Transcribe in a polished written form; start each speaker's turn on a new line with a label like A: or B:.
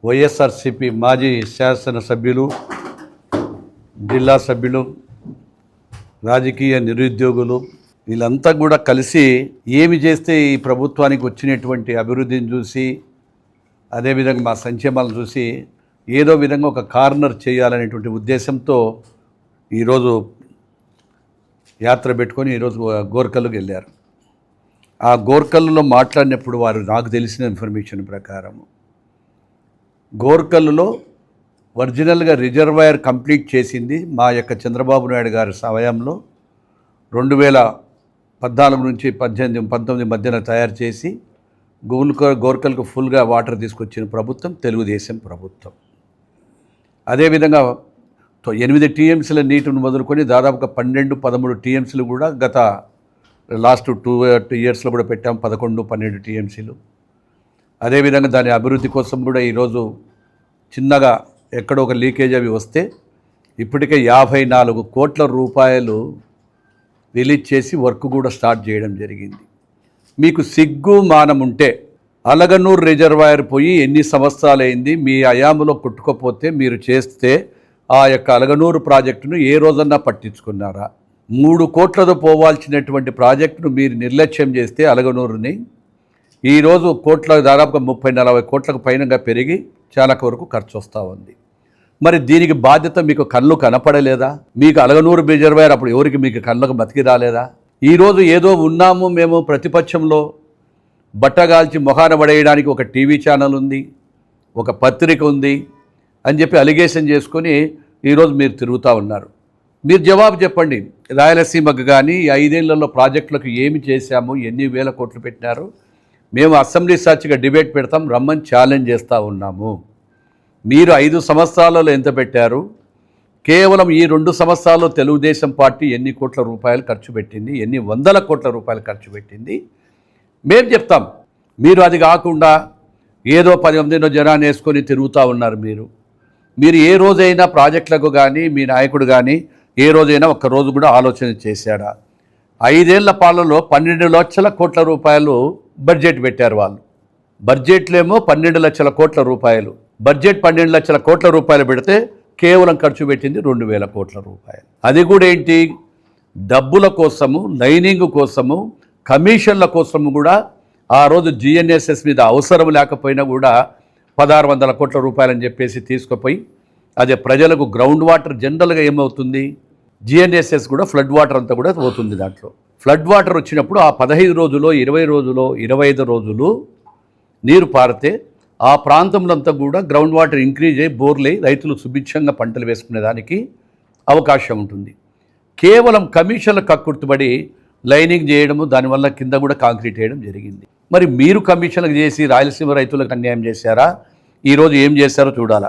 A: వైఎస్ఆర్సీపీ మాజీ శాసనసభ్యులు, జిల్లా సభ్యులు, రాజకీయ నిరుద్యోగులు వీళ్ళంతా కూడా కలిసి ఏమి చేస్తే ఈ ప్రభుత్వానికి వచ్చినటువంటి అభివృద్ధిని చూసి, అదేవిధంగా మా సంక్షేమాలను చూసి ఏదో విధంగా ఒక కార్నర్ చేయాలనేటువంటి ఉద్దేశంతో ఈరోజు యాత్ర పెట్టుకొని ఈరోజు గోర్కల్కి వెళ్ళారు. ఆ గోర్కల్లో మాట్లాడినప్పుడు వారు నాకు తెలిసిన ఇన్ఫర్మేషన్ ప్రకారం గోర్కల్లో ఒరిజినల్గా రిజర్వాయర్ కంప్లీట్ చేసింది మా యొక్క చంద్రబాబు నాయుడు గారి సమయంలో 2014 నుంచి 19 మధ్యన తయారు చేసి గోర్కల్కు ఫుల్గా వాటర్ తీసుకొచ్చిన ప్రభుత్వం తెలుగుదేశం ప్రభుత్వం. అదేవిధంగా 8 టీఎంసీల నీటిని మొదలుకొని దాదాపుగా 12-13 టీఎంసీలు కూడా గత లాస్ట్ 2 ఇయర్స్లో కూడా పెట్టాం, 11-12 టీఎంసీలు. అదేవిధంగా దాని అభివృద్ధి కోసం కూడా ఈరోజు చిన్నగా ఎక్కడో ఒక లీకేజ్ అవి వస్తే ఇప్పటికే 54 కోట్ల రూపాయలు రిలీజ్ చేసి వర్క్ కూడా స్టార్ట్ చేయడం జరిగింది. మీకు సిగ్గు మానం ఉంటే అలగనూరు రిజర్వాయర్ పోయి ఎన్ని సంవత్సరాలు అయింది, మీ అయాములో కొట్టుకోపోతే మీరు చేస్తే ఆ యొక్క అలగనూరు ప్రాజెక్టును ఏ రోజన్నా పట్టించుకున్నారా? 3 కోట్లతో పోవాల్సినటువంటి ప్రాజెక్టును మీరు నిర్లక్ష్యం చేస్తే అలగనూరుని ఈరోజు దాదాపుగా 30-40 కోట్లకు పైనగా పెరిగి చాలా వరకు ఖర్చు వస్తూ ఉంది. మరి దీనికి బాధ్యత మీకు కళ్ళు కనపడలేదా? మీకు అలగనూరు రిజర్వాయర్ అప్పుడు ఎవరికి మీకు కళ్ళకు బతికి రాలేదా? ఈరోజు ఏదో ఉన్నాము మేము ప్రతిపక్షంలో బట్టగాల్చి మొహాన పడేయడానికి ఒక టీవీ ఛానల్ ఉంది, ఒక పత్రిక ఉంది అని చెప్పి అలిగేషన్ చేసుకొని ఈరోజు మీరు తిరుగుతూ ఉన్నారు. మీరు జవాబు చెప్పండి. రాయలసీమకు కానీ 5 ఏళ్లలో ప్రాజెక్టులకు ఏమి చేశాము, ఎన్ని వేల కోట్లు పెట్టినారు? మేము అసెంబ్లీ సాక్షిగా డిబేట్ పెడతాం, రమ్మని ఛాలెంజ్ చేస్తూ ఉన్నాము. మీరు 5 సంవత్సరాలలో ఎంత పెట్టారు? కేవలం ఈ 2 సంవత్సరాల్లో తెలుగుదేశం పార్టీ ఎన్ని కోట్ల రూపాయలు ఖర్చు పెట్టింది, ఎన్ని వందల కోట్ల రూపాయలు ఖర్చు పెట్టింది మేము చెప్తాం. మీరు అది కాకుండా ఏదో 10 మందిలో జనాన్ని వేసుకొని తిరుగుతూ ఉన్నారు. మీరు ఏ రోజైనా ప్రాజెక్టులకు కానీ మీ నాయకుడు కానీ ఏ రోజైనా ఒక్కరోజు కూడా ఆలోచన చేశాడా? 5 ఏళ్ల పాలనలో 12 లక్షల కోట్ల రూపాయలు బడ్జెట్ పెట్టారు వాళ్ళు. బడ్జెట్లేమో 12 లక్షల కోట్ల రూపాయలు. బడ్జెట్ 12 లక్షల కోట్ల రూపాయలు పెడితే కేవలం ఖర్చు పెట్టింది 2,000 కోట్ల రూపాయలు. అది కూడా ఏంటి? డబ్బుల కోసము, లైనింగ్ కోసము, కమిషన్ల కోసము కూడా ఆ రోజు జిఎన్ఎస్ఎస్ మీద అవసరం లేకపోయినా కూడా 1,600 కోట్ల రూపాయలని చెప్పేసి తీసుకుపోయి అదే ప్రజలకు గ్రౌండ్ వాటర్ జనరల్గా ఏమవుతుంది, జిఎన్ఎస్ఎస్ కూడా ఫ్లడ్ వాటర్ అంతా కూడా పోతుంది. దాంట్లో ఫ్లడ్ వాటర్ వచ్చినప్పుడు ఆ 15 రోజులు 20 రోజులు 25 రోజులు నీరు పారితే ఆ ప్రాంతంలో అంతా కూడా గ్రౌండ్ వాటర్ ఇంక్రీజ్ అయ్యి బోర్లై రైతులు సుభిక్షంగా పంటలు వేసుకునేదానికి అవకాశం ఉంటుంది. కేవలం కమిషన్ల కక్కుర్తుబడి లైనింగ్ చేయడము, దానివల్ల కింద కూడా కాంక్రీట్ వేయడం జరిగింది. మరి మీరు కమిషన్లకు చేసి రాయలసీమ రైతులకు అన్యాయం చేశారా? ఈరోజు ఏం చేశారో చూడాలా.